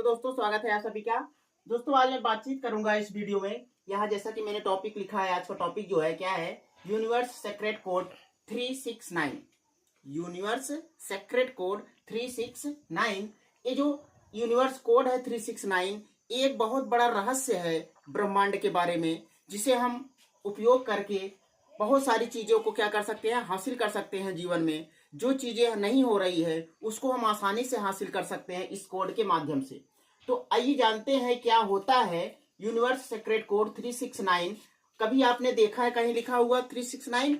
तो दोस्तों स्वागत है आप सभी का। दोस्तों आज मैं बातचीत करूंगा इस वीडियो में। यहाँ जैसा कि मैंने टॉपिक लिखा है, आज का टॉपिक जो है क्या है, universe secret code 369। Universe secret code 369। ये जो यूनिवर्स कोड है 369, ये एक बहुत बड़ा रहस्य है ब्रह्मांड के बारे में, जिसे हम उपयोग करके बहुत सारी चीजों को क्या कर सकते हैं, हासिल कर सकते हैं। जीवन में जो चीजें नहीं हो रही है उसको हम आसानी से हासिल कर सकते हैं इस कोड के माध्यम से। तो आइए जानते हैं क्या होता है यूनिवर्स सीक्रेट कोड 369। कभी आपने देखा है कहीं लिखा हुआ 369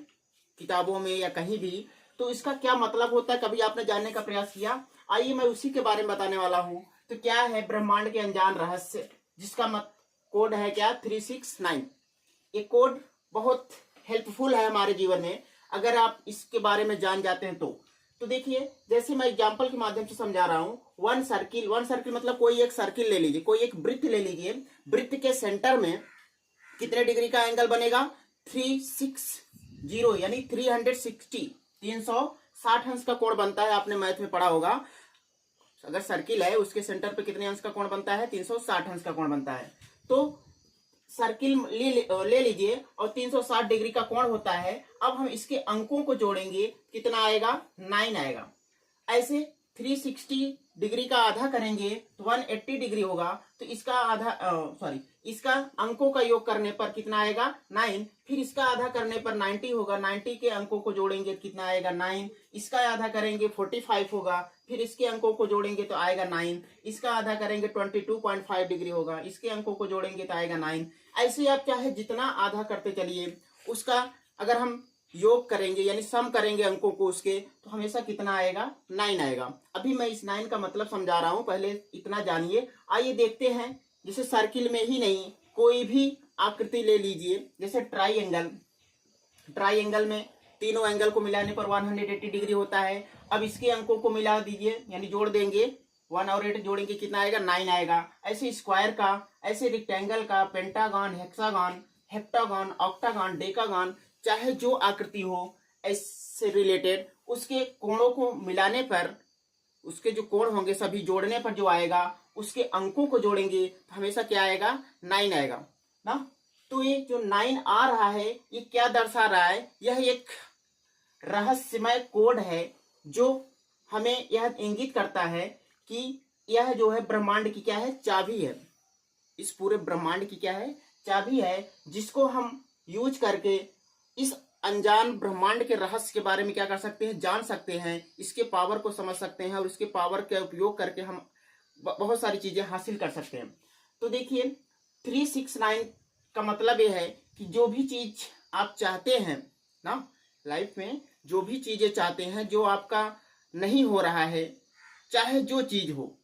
किताबों में या कहीं भी? तो इसका क्या मतलब होता है, कभी आपने जानने का प्रयास किया? आइए मैं उसी के बारे में बताने वाला हूं। तो क्या है ब्रह्मांड के अनजान रहस्य, जिसका कोड है क्या, 369। ये कोड बहुत हेल्पफुल है हमारे जीवन में अगर आप इसके बारे में जान जाते हैं तो देखिए, जैसे मैं एग्जांपल के माध्यम से समझा रहा हूं। वन सर्किल मतलब कोई एक सर्किल ले लीजिए, कोई एक वृत्त ले लीजिए। वृत्त के सेंटर में कितने डिग्री का एंगल बनेगा? 360 यानी 360 अंश का कोण बनता है। आपने मैथ में पढ़ा होगा, अगर सर्किल है उसके सेंटर पे कितने अंश का कोण बनता है? 360 अंश का कोण बनता है। तो सर्किल ले लीजिए और 360 डिग्री का कोण होता है। अब हम इसके अंकों को जोड़ेंगे, कितना आएगा? 9 आएगा। ऐसे 360 डिग्री का आधा करेंगे तो 180 डिग्री होगा। तो इसका आधा इसका अंकों का योग करने पर कितना आएगा? 9। फिर इसका आधा करने पर 90 होगा। 90 के अंकों को जोड़ेंगे तो कितना आएगा? 9। इसका आधा करेंगे 45 होगा। फिर इसके अंकों को जोड़ेंगे तो आएगा 9। इसका आधा करेंगे 22.5 डिग्री होगा। इसके अंकों को जोड़ेंगे तो आएगा 9। ऐसे आप चाहे जितना आधा करते चलिए, उसका अगर हम योग करेंगे यानी सम करेंगे अंकों को उसके, तो हमेशा कितना आएगा? 9 आएगा। अभी मैं इस 9 का मतलब समझा रहा हूं, पहले इतना जानिए। आइए देखते हैं। जैसे सर्किल में ही नहीं, कोई भी आकृति ले लीजिए, जैसे ट्राइंगल में तीनों एंगल को मिलाने पर 180 डिग्री होता है। अब इसके अंकों को मिला दीजिए यानी जोड़ देंगे, 1 और 8 जोड़ेंगे, कितना आएगा? 9 आएगा। ऐसे स्क्वायर का, ऐसे रेक्टेंगल का, pentagon, hexagon, heptagon, octagon, decagon, चाहे जो आकृति हो इससे रिलेटेड, उसके कोणों को मिलाने पर, उसके जो कोण होंगे सभी जोड़ने पर जो आएगा, उसके अंकों को जोड़ेंगे तो हमेशा क्या आएगा? 9 आएगा ना। तो ये जो 9 आ रहा है, ये क्या दर्शा रहा है? यह एक रहस्यमय कोड है जो हमें यह इंगित करता है कि यह जो है ब्रह्मांड की क्या है? चाबी है। इस पूरे ब्रह्मांड की क्या है? चाबी है, जिसको हम यूज करके इस अनजान ब्रह्मांड के रहस्य के बारे में क्या कर सकते हैं? जान सकते हैं। इसके पावर को समझ सकते हैं और इसके पावर का उपयोग करके हम बहुत सारी चीजें हासिल कर सकते हैं। तो देखिए, 369 का मतलब यह है कि जो भी चीज आप चाहते हैं ना लाइफ में, जो भी चीजें चाहते हैं जो आपका नहीं हो रहा है, चाहे जो चीज हो,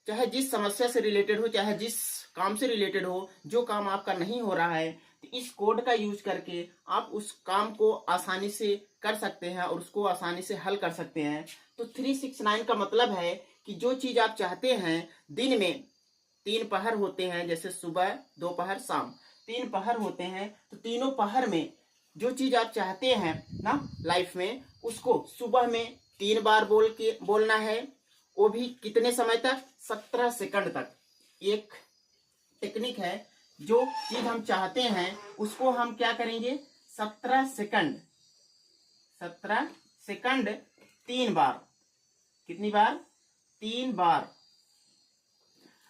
चाहे जिस समस्या से रिलेटेड हो, चाहे जिस काम से रिलेटेड हो, जो काम आपका नहीं हो रहा है, तो इस कोड का यूज करके आप उस काम को आसानी से कर सकते हैं और उसको आसानी से हल कर सकते हैं। तो 369 का मतलब है कि जो चीज आप चाहते हैं, दिन में 3 पहर होते हैं, जैसे सुबह, दोपहर, शाम, 3 पहर होते हैं। तो तीनों पहर में जो चीज आप चाहते हैं ना लाइफ में, उसको सुबह में 3 बार बोलना है। वो भी कितने समय तक? 17 सेकंड तक। एक टेक्निक है, जो चीज हम चाहते हैं उसको हम क्या करेंगे? 17 सेकंड 3 बार। कितनी बार? 3 बार।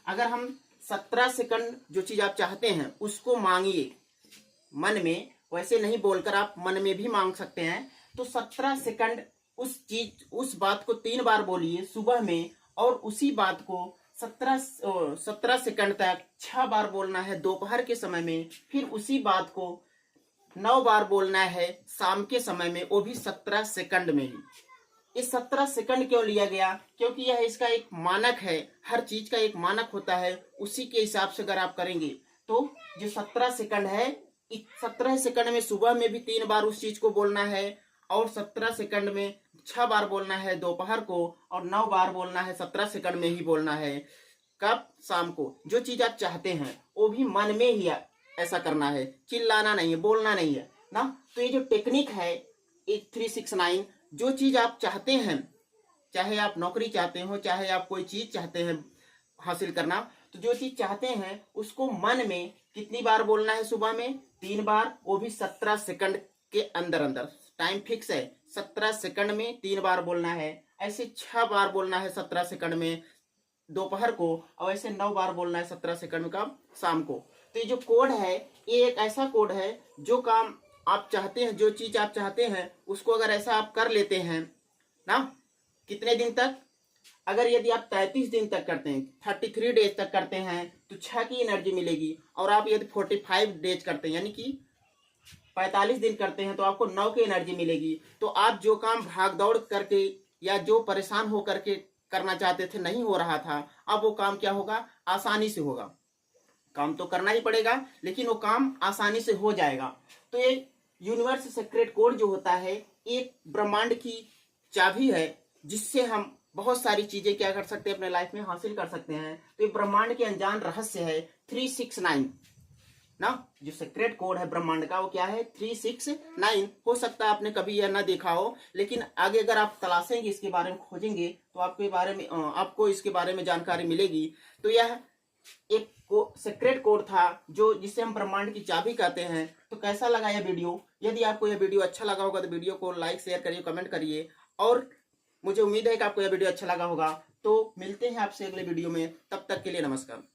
अगर हम 17 सेकंड जो चीज आप चाहते हैं उसको मांगिए मन में, वैसे नहीं बोलकर आप मन में भी मांग सकते हैं। तो 17 सेकंड उस बात को 3 बार बोलिए सुबह में, और उसी बात को 17 सेकंड तक 6 बार बोलना है दोपहर के समय में। फिर उसी बात को 9 बार बोलना है शाम के समय में, वो भी 17 सेकंड में ही। इस 17 सेकंड क्यों लिया गया? क्योंकि यह इसका एक मानक है। हर चीज का एक मानक होता है, उसी के हिसाब से अगर आप करेंगे तो जो 17 सेकंड है, 17 सेकंड में सुबह में भी 3 बार उस चीज को बोलना है, और 17 सेकंड में 6 बार बोलना है दोपहर को, और 9 बार बोलना है 17 सेकंड में ही बोलना है। कब? शाम को। जो चीज आप चाहते हैं वो भी मन में ही ऐसा करना है, चिल्लाना नहीं है, बोलना नहीं है ना। तो ये जो टेक्निक है 369, जो चीज आप चाहते हैं, चाहे आप नौकरी चाहते हो, चाहे आप कोई चीज चाहते हैं, हासिल करना, तो जो चीज चाहते हैं उसको मन में कितनी बार बोलना है? सुबह में 3 बार, वो भी 17 सेकंड के अंदर अंदर। टाइम फिक्स है, 17 सेकंड में 3 बार बोलना है। ऐसे 6 बार बोलना है 17 सेकंड में दोपहर को, और ऐसे 9 बार बोलना है 17 सेकंड का शाम को। तो ये जो कोड है, ये एक ऐसा कोड है, जो काम आप चाहते हैं, जो चीज आप चाहते हैं उसको अगर ऐसा आप कर लेते हैं ना, कितने दिन तक? अगर यदि आप 33 दिन तक करते हैं, 33 डेज तक करते हैं, तो 6 की एनर्जी मिलेगी। और आप यदि 45 डेज करते हैं, यानी कि 45 दिन करते हैं, तो आपको 9 की एनर्जी मिलेगी। तो आप जो काम भाग दौड़ करके या जो परेशान हो करके करना चाहते थे, नहीं हो रहा था, अब वो काम क्या होगा? आसानी से होगा। काम तो करना ही पड़ेगा, लेकिन वो काम आसानी से हो जाएगा। तो ये यूनिवर्स सीक्रेट कोड जो होता है, एक ब्रह्मांड की चाबी है, जिससे हम बहुत सारी चीजें क्या कर सकते हैं? अपने लाइफ में हासिल कर सकते हैं। तो ये ब्रह्मांड के अनजान रहस्य है 369 ना। जो सीक्रेट कोड है ब्रह्मांड का, वो क्या है? 369। हो सकता है आपने कभी यह ना देखा हो, लेकिन आगे अगर आप तलाशेंगे, इसके बारे में खोजेंगे, तो आपको इसके बारे में जानकारी मिलेगी। तो यह एक सीक्रेट कोड था, जो जिसे हम ब्रह्मांड की चाबी कहते हैं। तो कैसा लगा यह वीडियो? यदि आपको यह वीडियो अच्छा लगा होगा तो वीडियो को लाइक शेयर करिए, कमेंट करिए। और मुझे उम्मीद है कि आपको यह वीडियो अच्छा लगा होगा। तो मिलते हैं आपसे अगले वीडियो में, तब तक के लिए नमस्कार।